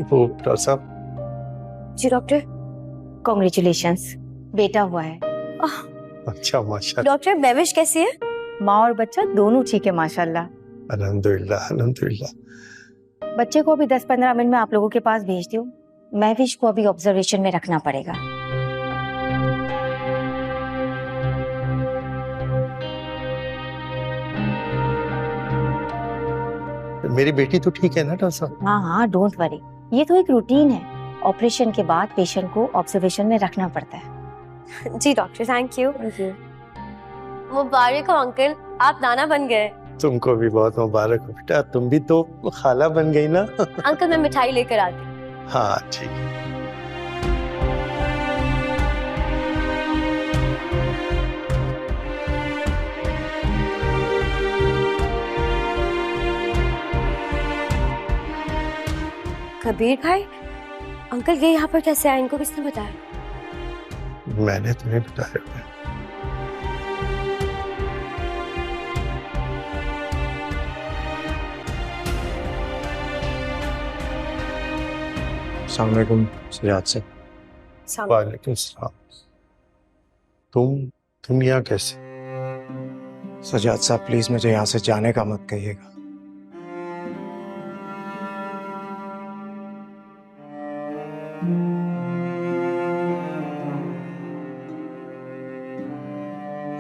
वो डॉक्टर साहब। जी doctor, congratulations, बेटा हुआ है। अच्छा माशाल्लाह। डॉक्टर महविश कैसी है? माँ और बच्चा दोनों ठीक है माशाल्लाह। अल्हम्दुलिल्लाह अल्हम्दुलिल्लाह। बच्चे को अभी 10-15 मिनट में आप लोगों के पास भेज दूँ। महविश को अभी ऑब्जर्वेशन में रखना पड़ेगा। मेरी बेटी तो ठीक है ना डॉक्टर साहब? हाँ हाँ, डोंट वरी, ये तो एक रूटीन है। ऑपरेशन के बाद पेशेंट को ऑब्जर्वेशन में रखना पड़ता है। जी डॉक्टर, थैंक यू। मुबारक हो अंकल, आप नाना बन गए। तुमको भी बहुत मुबारक हो बेटा, तुम भी तो खाला बन गई ना। अंकल मैं मिठाई लेकर आती। हाँ ठीक है। कबीर भाई, अंकल ये यहाँ पर कैसे आए, इनको किसने बताया? मैंने तुम्हें बताया। अस्सलाम वालेकुम सजाद से। वालेकुम सलाम। तुम यहाँ कैसे? सजाद साहब प्लीज मुझे यहाँ से जाने का मत कहिएगा।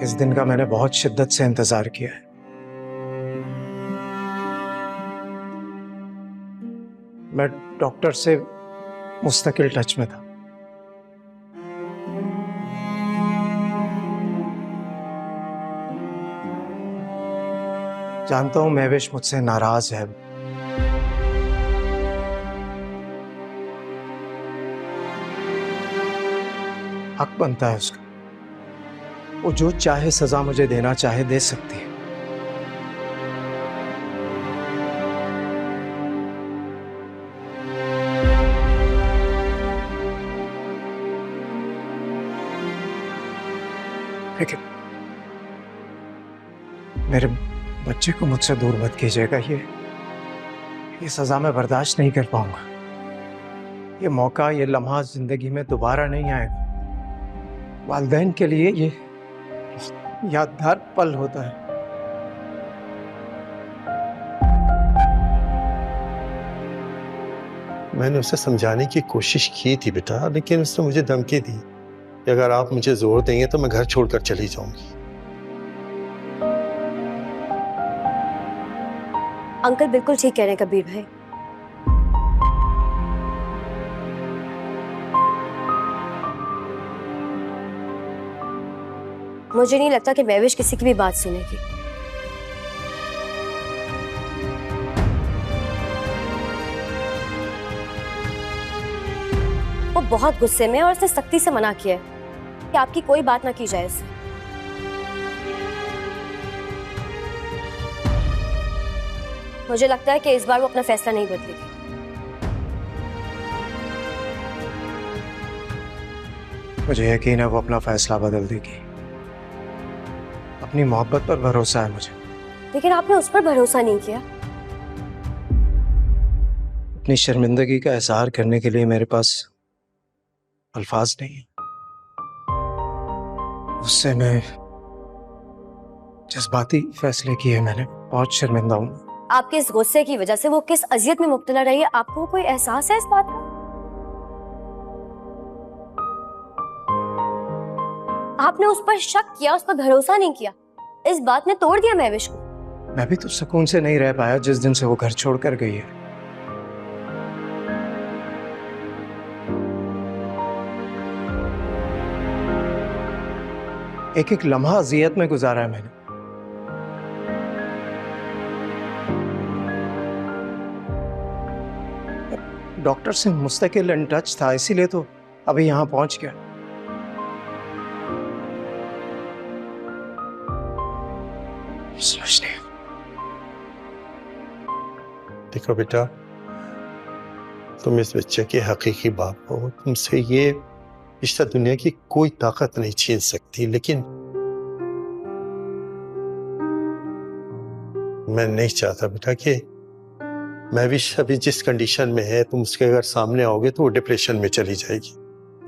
इस दिन का मैंने बहुत शिद्दत से इंतजार किया है। मैं डॉक्टर से मुस्तकिल टच में था। जानता हूं महविश मुझसे नाराज है। हक बनता है उसका, वो जो चाहे सजा मुझे देना चाहे दे सकती है। लेकिन मेरे बच्चे को मुझसे दूर मत कीजिएगा। ये सजा मैं बर्दाश्त नहीं कर पाऊंगा। ये मौका, ये लम्हा जिंदगी में दोबारा नहीं आएगा। वालिदैन के लिए ये यादगार पल होता है। मैंने उसे समझाने की कोशिश की थी बेटा, लेकिन उसने मुझे धमकी दी कि अगर आप मुझे जोर देंगे तो मैं घर छोड़कर चली जाऊंगी। अंकल बिल्कुल ठीक कह रहे हैं कबीर भाई। मुझे नहीं लगता कि महविश किसी की भी बात सुनेगी। वो बहुत गुस्से में है और उसने सख्ती से मना किया है कि आपकी कोई बात ना की जाए इससे। मुझे लगता है कि इस बार वो अपना फैसला नहीं बदलेगी। मुझे यकीन है वो अपना फैसला बदल देगी। अपनी मोहब्बत पर भरोसा है मुझे। लेकिन आपने उस पर भरोसा नहीं किया। अपनी शर्मिंदगी का इजहार करने के लिए मेरे पास अल्फाज नहीं है। उससे मैं जज्बाती फैसले किए मैंने, बहुत शर्मिंदा हूं। आपके इस गुस्से की वजह से वो किस अजियत में मुब्तला रही है, आपको कोई एहसास है इस बात का? आपने उस पर शक किया, उस पर भरोसा नहीं किया। इस बात ने तोड़ दिया महविश को। मैं भी तो सुकून से नहीं रह पाया जिस दिन से वो घर छोड़कर गई है। एक एक लम्हा अजियत में गुजारा है मैंने। डॉक्टर से मुस्तकिल इन टच था, इसीलिए तो अभी यहां पहुंच गया। सोचने देखो बेटा, तुम इस बच्चे के हकीकी बाप हो, तुमसे ये रिश्ता दुनिया की कोई ताकत नहीं छीन सकती, लेकिन मैं नहीं चाहता बेटा कि महविश अभी जिस कंडीशन में है, तुम उसके अगर सामने आओगे तो वो डिप्रेशन में चली जाएगी।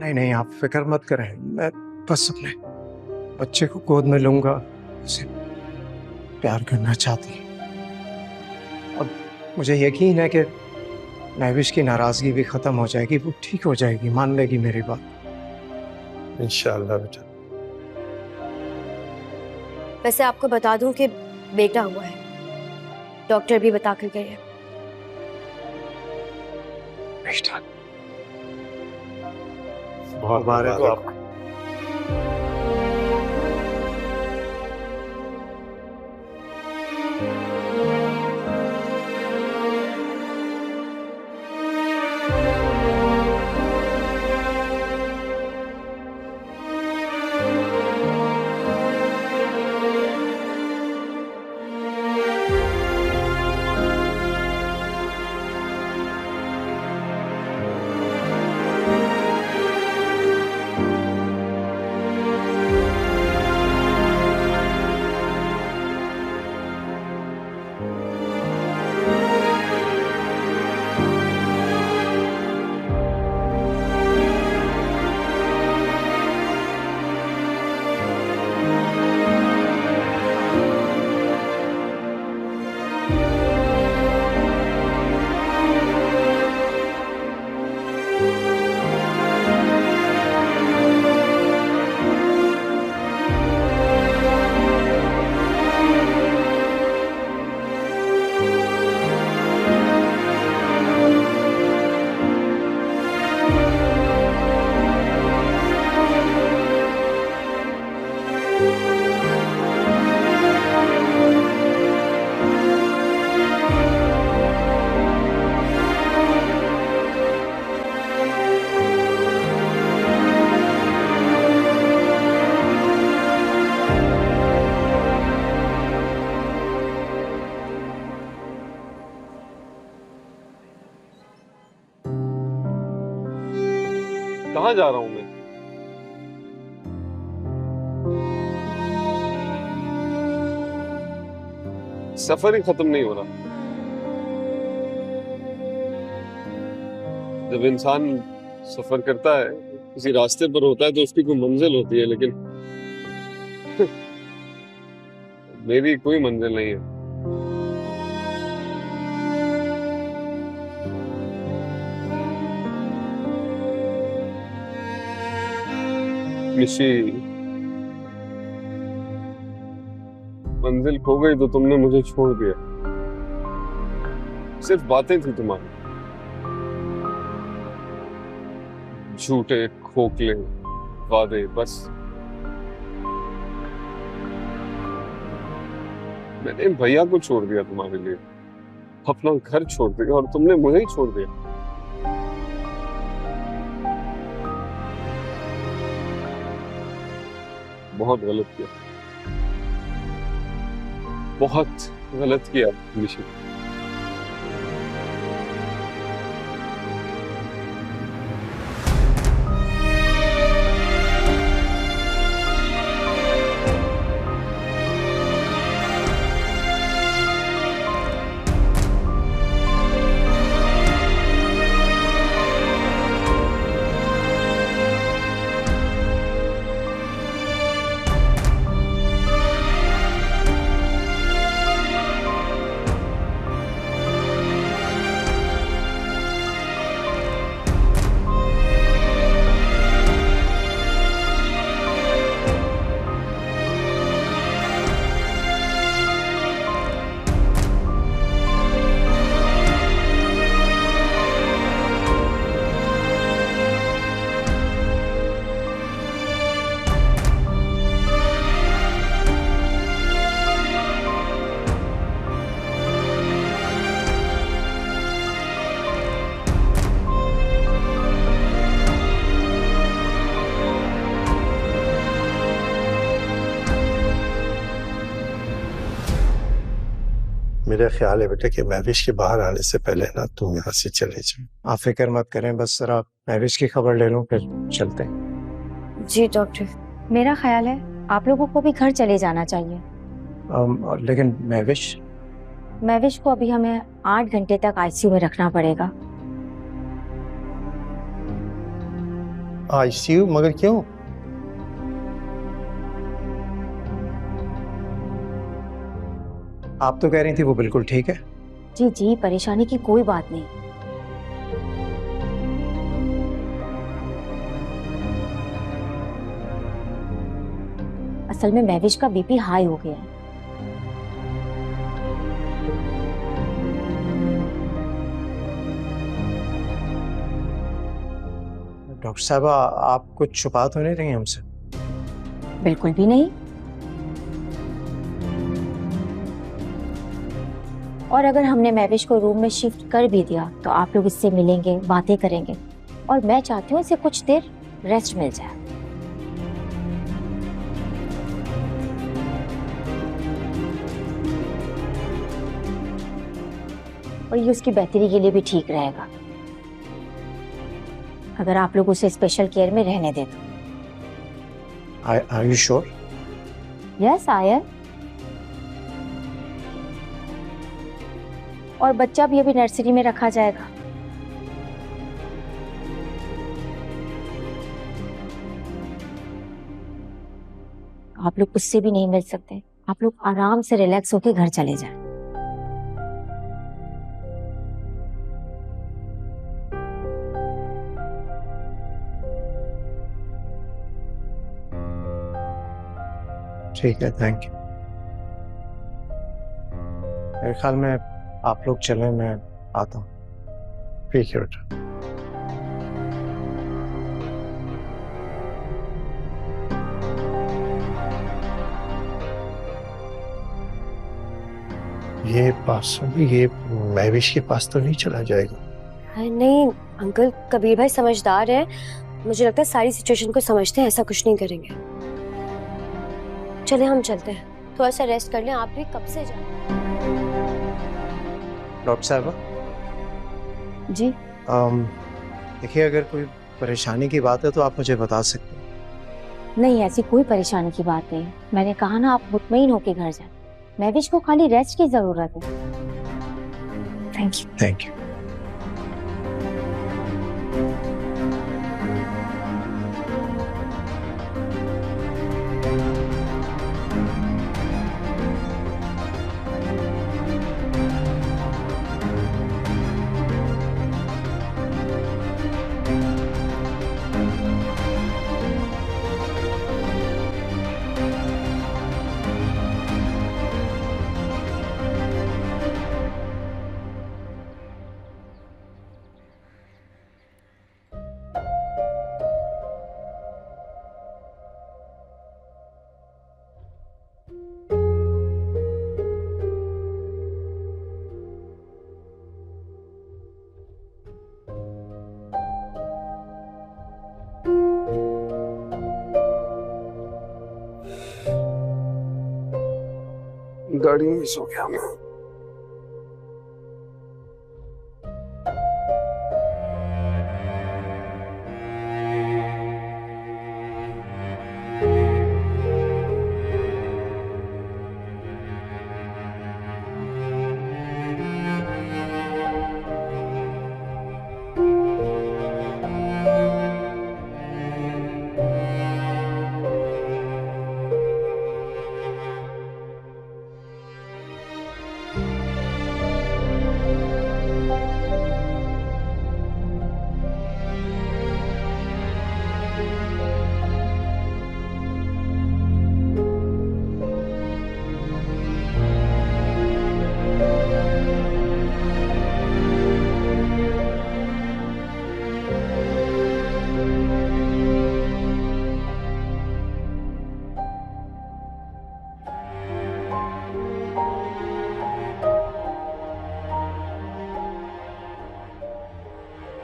नहीं नहीं, आप फिक्र मत करें, मैं बस अपने बच्चे को गोद में लूंगा, उसे प्यार करना चाहती है। अब मुझे यकीन है कि महविश की नाराजगी भी खत्म हो जाएगी, वो ठीक हो जाएगी, मान लेगी मेरी बात। इंशाअल्लाह बेटा। वैसे आपको बता दूं कि बेटा हुआ है, डॉक्टर भी बता कर गए हैं। बेटा, बहुत मुबारक हो आपको। कहाँ जा रहा हूं मैं? सफर ही खत्म नहीं हो रहा। जब इंसान सफर करता है, किसी रास्ते पर होता है तो उसकी कोई मंजिल होती है, लेकिन मेरी कोई मंजिल नहीं है। निशी, मंजिल खो गई तो तुमने मुझे छोड़ दिया। सिर्फ बातें थी तुम्हारी, झूठे खोखले वादे, बस। मैंने भैया को छोड़ दिया तुम्हारे लिए, अपना घर छोड़ दिया, और तुमने मुझे ही छोड़ दिया। बहुत गलत किया, बहुत गलत किया निशी। मेरा ख्याल है बेटा कि महविश के बाहर आने से पहले ना तुम यहाँ से चले जाओ। आप फिक्र मत करें, बस जरा महविश की खबर ले लूं, फिर चलते हैं। जी डॉक्टर। मेरा ख्याल है आप लोगों को भी घर चले जाना चाहिए। लेकिन महविश, महविश को अभी हमें 8 घंटे तक आईसीयू में रखना पड़ेगा। आईसीयू? मगर क्यों? आप तो कह रही थी वो बिल्कुल ठीक है। जी जी, परेशानी की कोई बात नहीं। असल में महविश का बीपी हाई हो गया है। डॉक्टर साहब, आप कुछ छुपा तो नहीं रही हैं हमसे? बिल्कुल भी नहीं। और अगर हमने महविश को रूम में शिफ्ट कर भी दिया तो आप लोग इससे मिलेंगे, बातें करेंगे, और मैं चाहती हूँ इसे कुछ देर रेस्ट मिल जाए। और ये उसकी बेहतरी के लिए भी ठीक रहेगा अगर आप लोग उसे स्पेशल केयर में रहने दे तो। Are you sure? Yes I am. और बच्चा भी अभी नर्सरी में रखा जाएगा। आप लोग उससे भी नहीं मिल सकते। आप लोग आराम से रिलैक्स होके घर चले जाएं। ठीक है, थैंक यू। मेरे ख्याल में आप लोग चलें, मैं आता हूँ। ठीक है बेटा। ये पास ये महविश के पास तो नहीं चला जाएगा? अरे नहीं अंकल, कबीर भाई समझदार है, मुझे लगता है सारी सिचुएशन को समझते हैं, ऐसा कुछ नहीं करेंगे। चले हम चलते हैं, थोड़ा सा रेस्ट कर लें। आप भी कब से जा? डॉक्टर साहब जी देखिए, अगर कोई परेशानी की बात है तो आप मुझे बता सकते हैं। नहीं, ऐसी कोई परेशानी की बात नहीं। मैंने कहा ना, आप मुतमईन होके घर जाएं। महविश को खाली रेस्ट की जरूरत है। Thank you. Thank you. गाड़ी में सो गया मैं।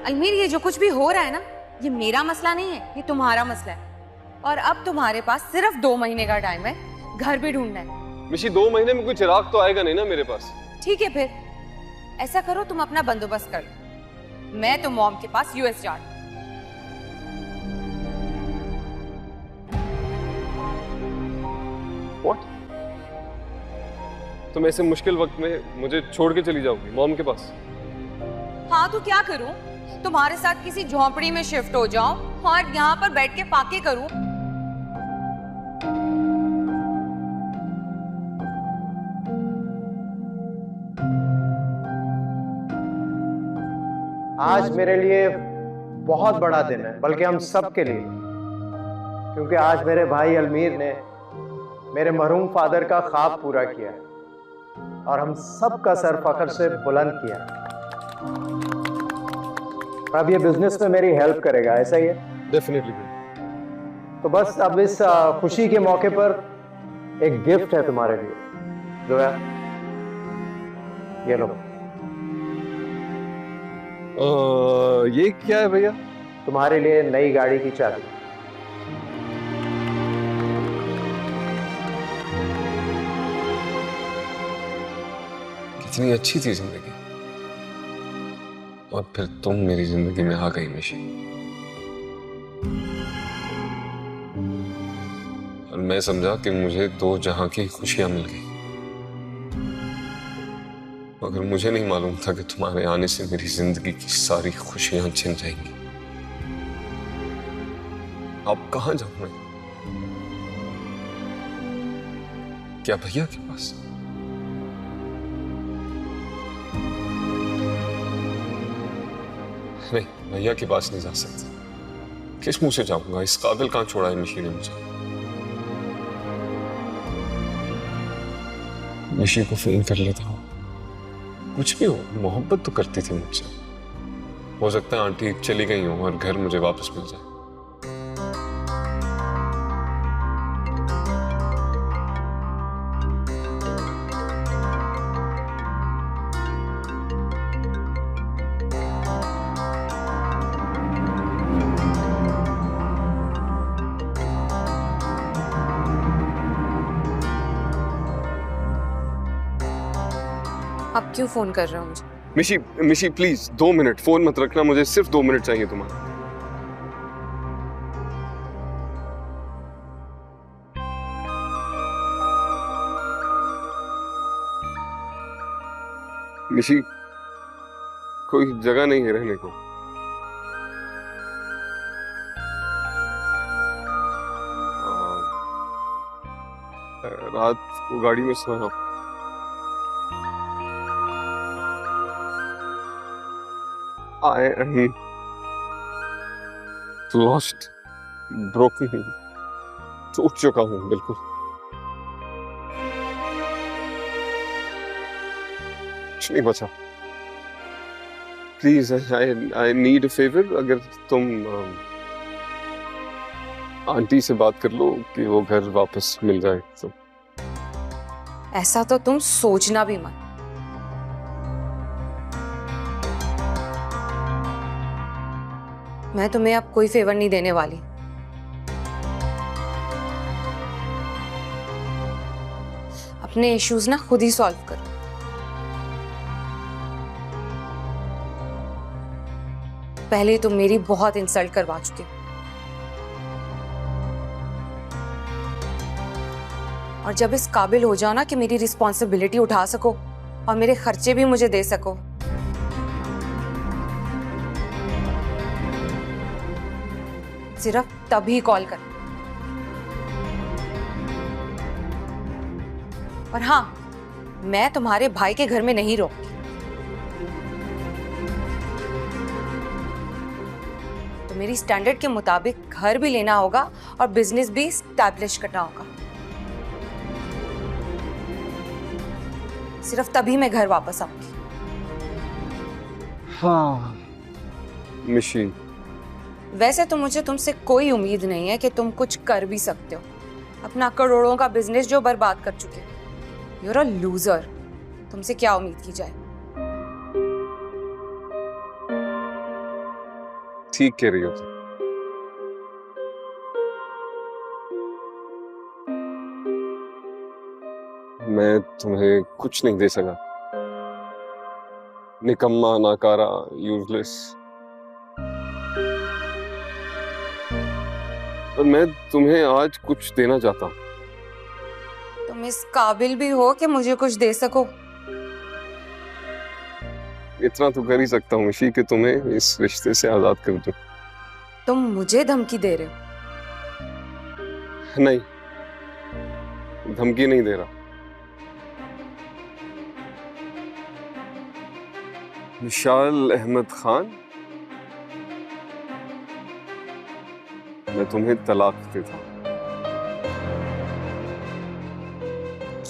अलमीर, ये जो कुछ भी हो रहा है ना, ये मेरा मसला नहीं है, ये तुम्हारा मसला है। और अब तुम्हारे पास सिर्फ 2 महीने का टाइम है, घर भी ढूंढना है। मिशी, 2 महीने में कोई चिराग तो आएगा नहीं ना मेरे पास। ठीक है, फिर ऐसा करो, तुम अपना बंदोबस्त कर लो, मैं तो मॉम के पास यूएस जा रही हूं। What? तुम ऐसे मुश्किल वक्त में मुझे छोड़ के चली जाओगी मॉम के पास? हाँ तो क्या करूं? तुम्हारे साथ किसी झोंपड़ी में शिफ्ट हो जाऊं और यहाँ पर बैठ के फाके करूं? आज मेरे लिए बहुत बड़ा दिन है, बल्कि हम सब के लिए, क्योंकि आज मेरे भाई अलमीर ने मेरे मरहूम फादर का ख्वाब पूरा किया और हम सब का सर फख्र से बुलंद किया। अब ये बिजनेस में मेरी हेल्प करेगा, ऐसा ही है? डेफिनेटली। तो बस अब इस खुशी के मौके पर एक गिफ्ट है तुम्हारे लिए जोया, ये लो। ये क्या है भैया? तुम्हारे लिए नई गाड़ी की चाबी। कितनी अच्छी थी जिंदगी, और फिर तुम मेरी जिंदगी में आ गई मिशी, और मैं समझा कि मुझे दो जहां की खुशियां मिल गई, मगर मुझे नहीं मालूम था कि तुम्हारे आने से मेरी जिंदगी की सारी खुशियां छिन जाएंगी। अब कहां जाऊं मैं? क्या भैया के पास? नहीं, भैया के पास नहीं जा सकता। किस मुंह से जाऊंगा? इस काबिल कहां छोड़ा है मिशी ने मुझे। मिशी को फोन कर लेता हूं, कुछ भी हो, मोहब्बत तो करती थी मुझसे। हो सकता है आंटी चली गई हो और घर मुझे वापस मिल जाए। अब क्यों फोन कर रहे हो मुझे? मिशी, मिशी प्लीज 2 मिनट, फोन मत रखना, मुझे सिर्फ 2 मिनट चाहिए तुम्हारा। मिशी, कोई जगह नहीं है रहने को। रात को गाड़ी में सोना। I am lost, broken, टूट चुका हूं बिल्कुल। कुछ नहीं बचा। Please, I need a favor। अगर तुम आंटी से बात कर लो कि वो घर वापस मिल जाए तो। ऐसा तो तुम सोचना भी मत। मैं तुम्हें अब कोई फेवर नहीं देने वाली। अपने इश्यूज ना खुद ही सॉल्व करो। पहले तुम मेरी बहुत इंसल्ट करवा चुके हो, और जब इस काबिल हो जाओ ना कि मेरी रिस्पॉन्सिबिलिटी उठा सको और मेरे खर्चे भी मुझे दे सको, सिर्फ तभी कॉल कर। और हाँ, मैं तुम्हारे भाई के घर में नहीं रहूंगी। तो मेरी स्टैंडर्ड के मुताबिक घर भी लेना होगा और बिजनेस भी स्टैब्लिश करना होगा। सिर्फ तभी मैं घर वापस आऊंगी। हाँ मिशी, वैसे तो मुझे तुमसे कोई उम्मीद नहीं है कि तुम कुछ कर भी सकते हो। अपना करोड़ों का बिजनेस जो बर्बाद कर चुके हो। You're a loser। तुमसे क्या उम्मीद की जाए? ठीक कह रही हो तुम। मैं तुम्हें कुछ नहीं दे सका। निकम्मा, नाकारा, यूजलेस। पर मैं तुम्हें आज कुछ देना चाहता हूं। तुम इस काबिल भी हो कि मुझे कुछ दे सको? इतना तो कर ही सकता हूँ इसी कि तुम्हें इस रिश्ते से आजाद कर दूं। तुम मुझे धमकी दे रहे हो? नहीं, धमकी नहीं दे रहा। विशाल अहमद खान, मैं तुम्हें तलाक देता हूं।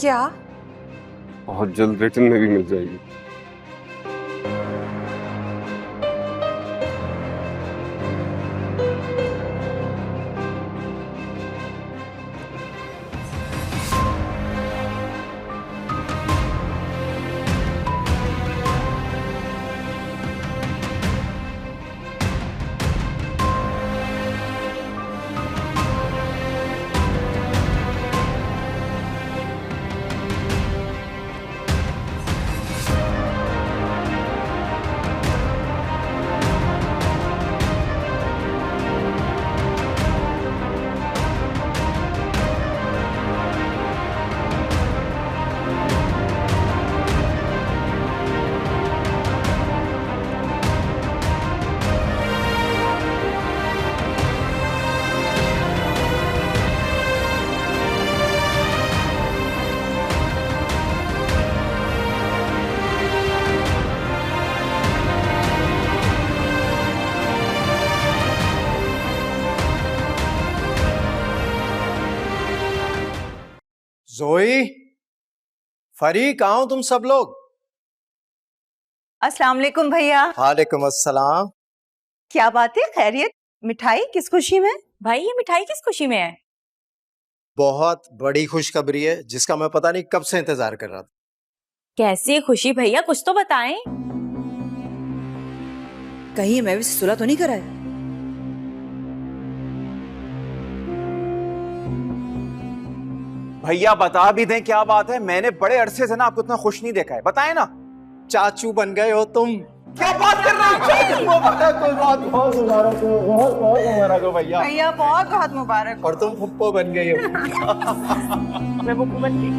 क्या? बहुत जल्द रिटर्न में भी मिल जाएगी। जोई, फरी, कहाँ हो तुम सब लोग? अस्सलाम वालेकुम भैया। वालेकुम अस्सलाम। क्या बात है, खैरियत? मिठाई किस खुशी में? भाई ये मिठाई किस खुशी में है? बहुत बड़ी खुशखबरी है जिसका मैं पता नहीं कब से इंतजार कर रहा था। कैसी खुशी भैया, कुछ तो बताएं। कहीं मैं भी सुलह तो नहीं कराया? भैया बता भी दें क्या बात है। मैंने बड़े अरसे से ना आपको इतना खुश नहीं देखा है, बताएं ना। चाचू बन गए हो तुम। क्या बात कर रहे हो? बहुत बहुत मुबारक हो, बहुत बहुत मुबारक हो भैया। भैया बहुत बहुत मुबारक। और तुम फुप्पो बन गई हो। मैं वो बन गई।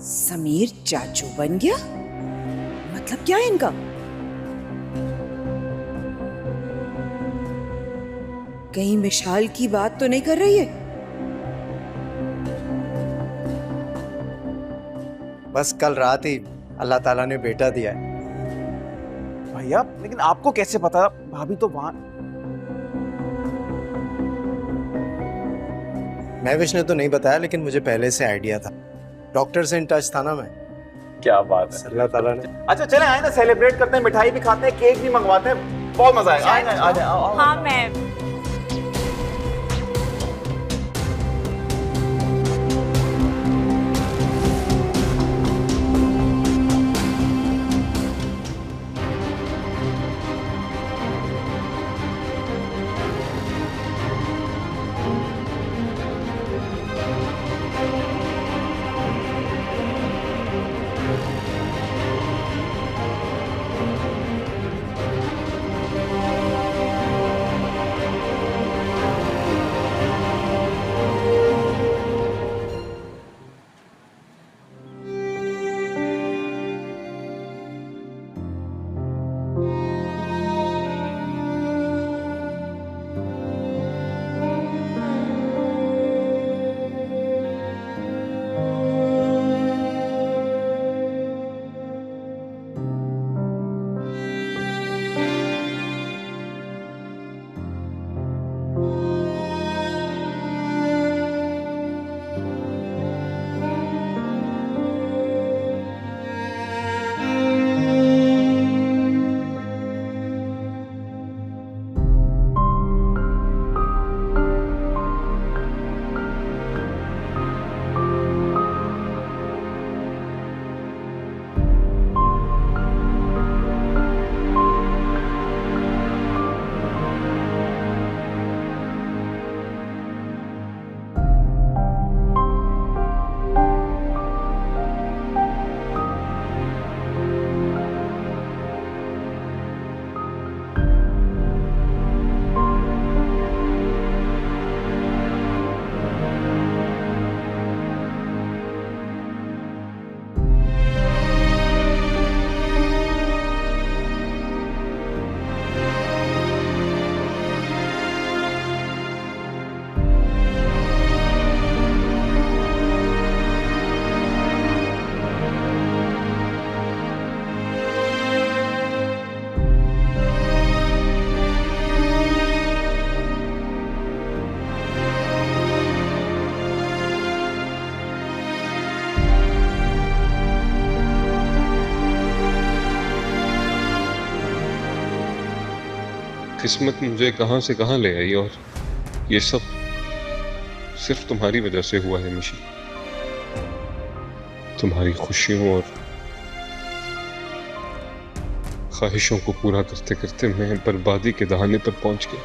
समीर चाचू बन गया? मतलब क्या है इनका? कहीं मिशाल की बात तो नहीं कर रही है? बस कल रात ही अल्लाह ताला ने बेटा दिया है। भैया लेकिन आपको कैसे पता? भाभी तो वहां। महविश ने तो नहीं बताया लेकिन मुझे पहले से आइडिया था। डॉक्टर से इन टच था ना मैं। क्या बात है। अल्लाह ताला ने। अच्छा चले आए ना, सेलिब्रेट करते हैं, मिठाई भी खाते हैं, केक भी मंगवाते हैं, बहुत मजा आएगा। आए ना, आ जाए। हाँ मैं किस्मत मुझे कहां से कहां ले आई और ये सब सिर्फ तुम्हारी वजह से हुआ है निशी। तुम्हारी खुशियों और ख्वाहिशों को पूरा करते करते मैं बर्बादी के दहाने पर पहुंच गया।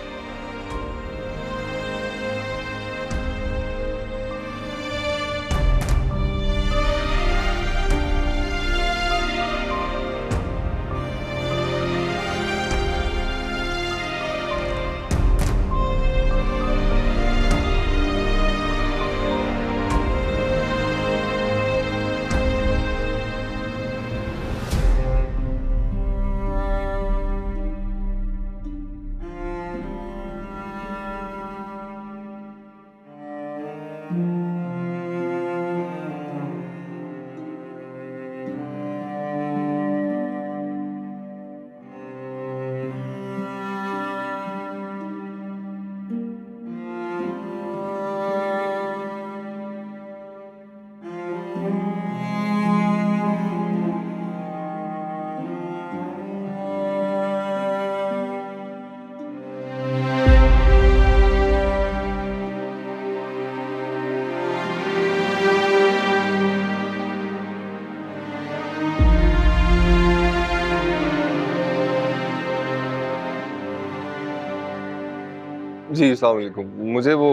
जी अस्सलाम वालेकुम। मुझे वो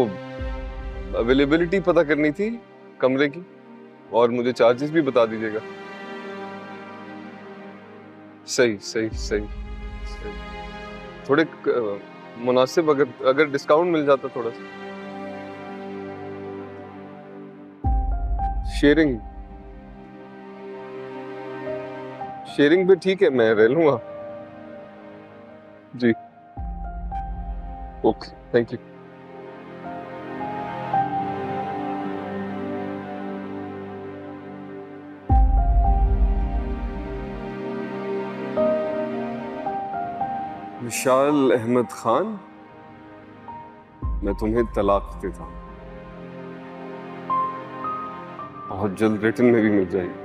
अवेलेबिलिटी पता करनी थी कमरे की और मुझे चार्जेस भी बता दीजिएगा। सही सही सही सही। थोड़े मुनासिब अगर डिस्काउंट मिल जाता थोड़ा सा। शेयरिंग भी ठीक है, मैं रह लूंगा। जी ओके थैंक यू। विशाल अहमद खान, मैं तुम्हें तलाक देता हूं। बहुत जल्द रिटर्न में भी मिल जाएगी।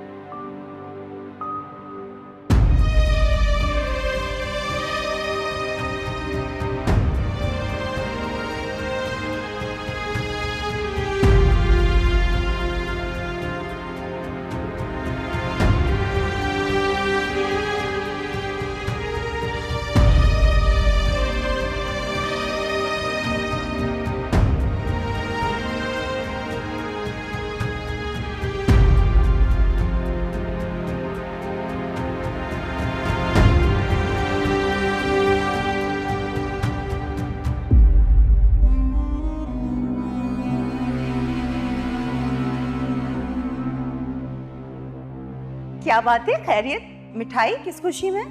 क्या बात है, खैरियत? मिठाई किस खुशी में?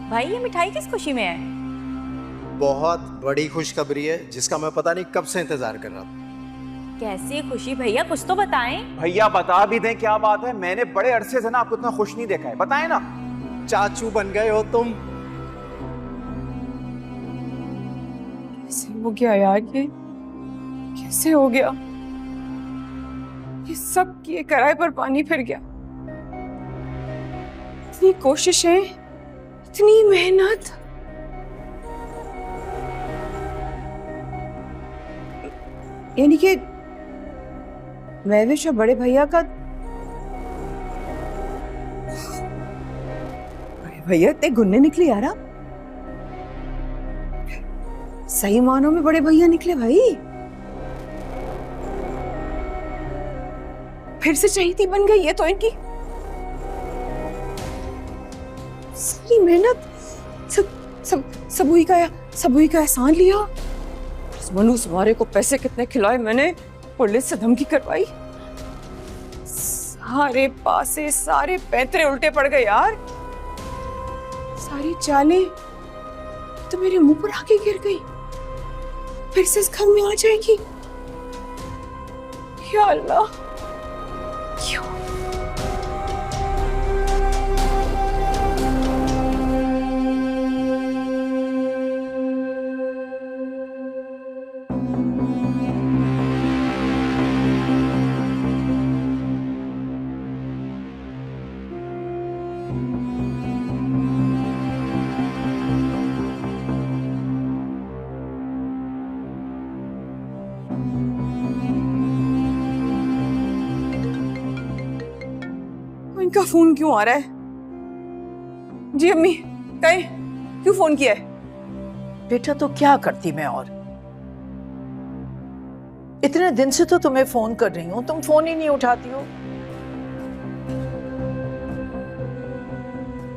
भाई ये मिठाई किस खुशी में है? बहुत बड़ी खुशखबरी है जिसका मैं पता नहीं कब से इंतजार कर रहा था। कैसी खुशी भैया, कुछ तो बताएं। भैया बता भी दें क्या बात है। मैंने बड़े अरसे से ना आपको इतना खुश नहीं देखा है, बताएं ना। चाचू बन गए हो तुम। कैसे हो गया यार ये? कैसे हो गया? ये सब किए कराए पर पानी फिर गया। इतनी कोशिशें, इतनी मेहनत, यानी कि महविश और बड़े भैया का, बड़े भैया इतने गुन्ने निकले यार। आप सही मानों में बड़े भैया निकले भाई। फिर से चहीती बन गई ये तो इनकी सारी मेहनत। सबूही का एहसान लिया। मनु सवारे को पैसे कितने खिलाए मैंने, पुलिस से धमकी करवाई, सारे पासे सारे पैंतरे उल्टे पड़ गए यार। सारी चालें तो मेरे मुंह पर आके गिर गई। फिर से इस घर में आ जाएगी। या अल्लाह, क्यों? इनका फोन क्यों आ रहा है? जी अम्मी, कहे क्यों फोन किया है? बेटा तो क्या करती मैं, और इतने दिन से तो तुम्हें फोन कर रही हूं, तुम फोन ही नहीं उठाती हो।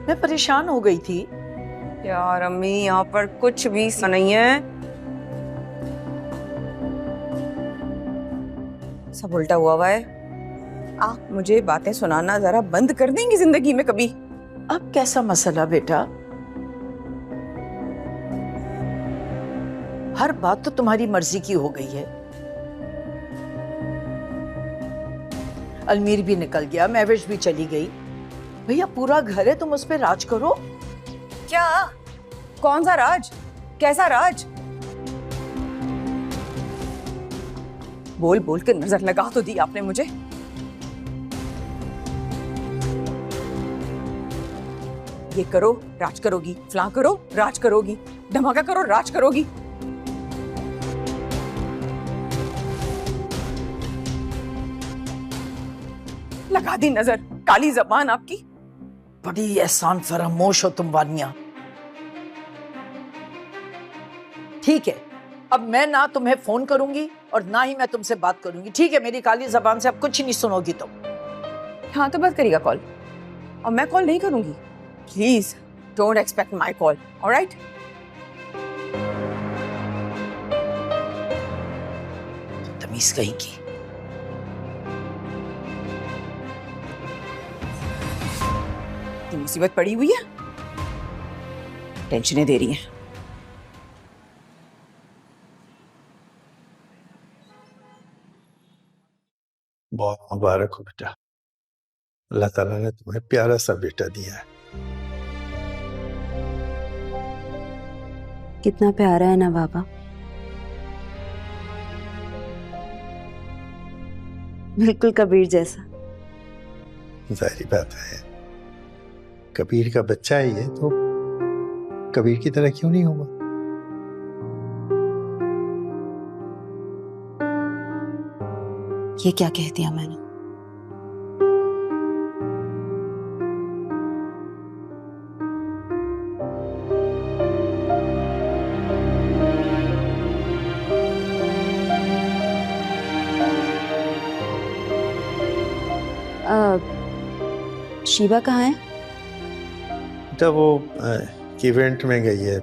मैं परेशान हो गई थी। यार अम्मी, यहाँ पर कुछ भी नहीं है, सब उल्टा हुआ है। आप मुझे बातें सुनाना जरा बंद कर देंगी जिंदगी में कभी? अब कैसा मसला बेटा? हर बात तो तुम्हारी मर्जी की हो गई है। अलमीर भी निकल गया, महविश भी चली गई। भैया पूरा घर है, तुम उस पर राज करो। क्या? कौन सा राज? कैसा राज? बोल बोल के नजर लगा तो दी आपने मुझे। ये करो राज करोगी, फलां करो राज करोगी, धमाका करो राज करोगी। लगा दी नजर, काली जबान आपकी। बड़ी एहसान फरामोश हो तुम वानिया। ठीक है, अब मैं ना तुम्हें फोन करूंगी और ना ही मैं तुमसे बात करूंगी, ठीक है? मेरी काली जबान से अब कुछ नहीं सुनोगी तुम। हाँ तो बस करिएगा कॉल, और मैं कॉल नहीं करूंगी। Please don't expect my call, alright? तमीज कहीं की। मुसीबत पड़ी हुई है, टेंशनें दे रही हैं। बहुत मुबारक हो बेटा, अल्लाह ताला ने तुम्हें प्यारा सा बेटा दिया है। कितना प्यारा है ना बाबा, बिल्कुल कबीर जैसा। जाहिर बात है, कबीर का बच्चा है ये, तो कबीर की तरह क्यों नहीं होगा? ये क्या कह दिया मैंने? शीबा कहाँ है? बेटा वो इवेंट में गई है,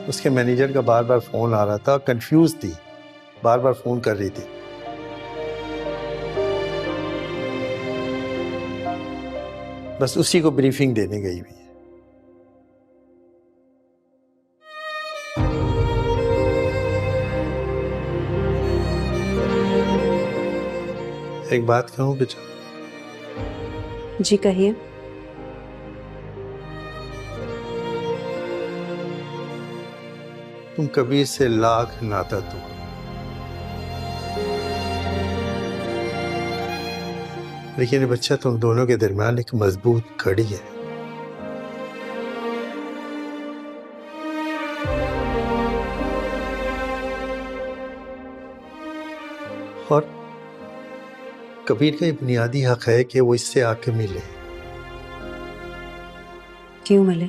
उसके मैनेजर का बार बार फोन आ रहा था, कंफ्यूज थी, बार बार फोन कर रही थी। बस उसी को ब्रीफिंग देने गई हुई है। एक बात कहूं बेटा? जी कहिए। तुम कबीर से लाख नाता तोड़, लेकिन ये बच्चा तुम दोनों के दरमियान एक मजबूत कड़ी है। और कबीर का ये बुनियादी हक है कि वो इससे आके मिले। क्यों मिले?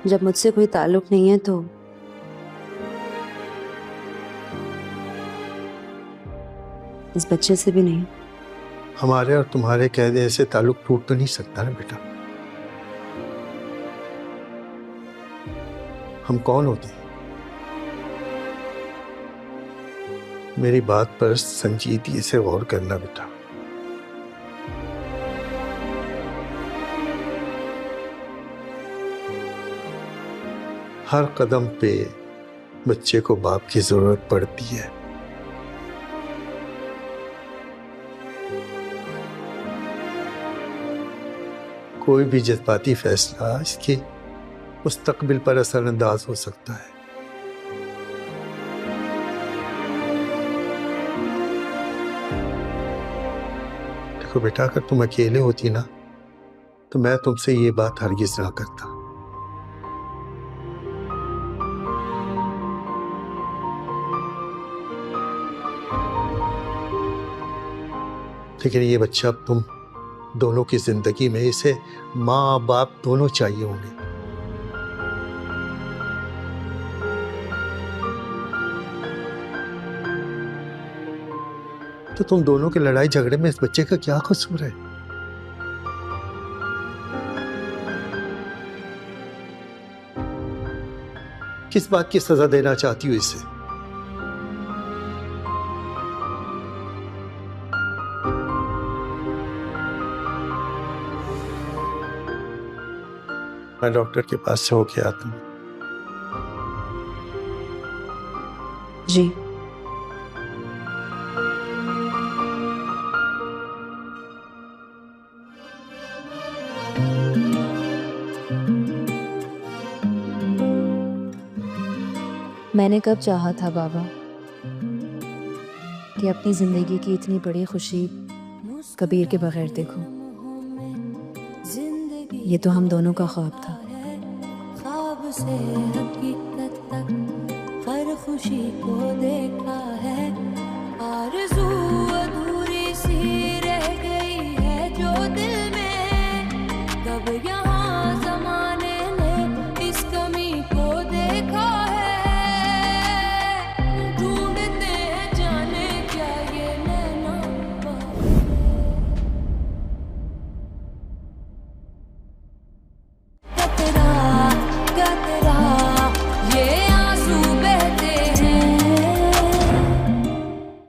जब मुझसे कोई ताल्लुक नहीं है तो इस बच्चे से भी नहीं। हमारे और तुम्हारे कहने से ताल्लुक टूट तो नहीं सकता ना बेटा। हम कौन होते हैं? मेरी बात पर संजीदगी से गौर करना बेटा। हर कदम पे बच्चे को बाप की जरूरत पड़ती है। कोई भी जज्बाती फैसला इसके मुस्तकबिल पर असरअंदाज हो सकता है। देखो बेटा, अगर तुम अकेले होती ना तो मैं तुमसे ये बात हरगिज ना करता। लेकिन ये बच्चा अब तुम दोनों की जिंदगी में, इसे माँ बाप दोनों चाहिए होंगे। तो तुम दोनों के लड़ाई झगड़े में इस बच्चे का क्या कसूर है? किस बात की सजा देना चाहती हो इसे? मैं डॉक्टर के पास से होके आता हूँ। जी। मैंने कब चाहा था बाबा कि अपनी जिंदगी की इतनी बड़ी खुशी कबीर के बगैर देखूं। ये तो हम दोनों का ख्वाब था। ख्वाब से हकीकत तक हर खुशी को देखा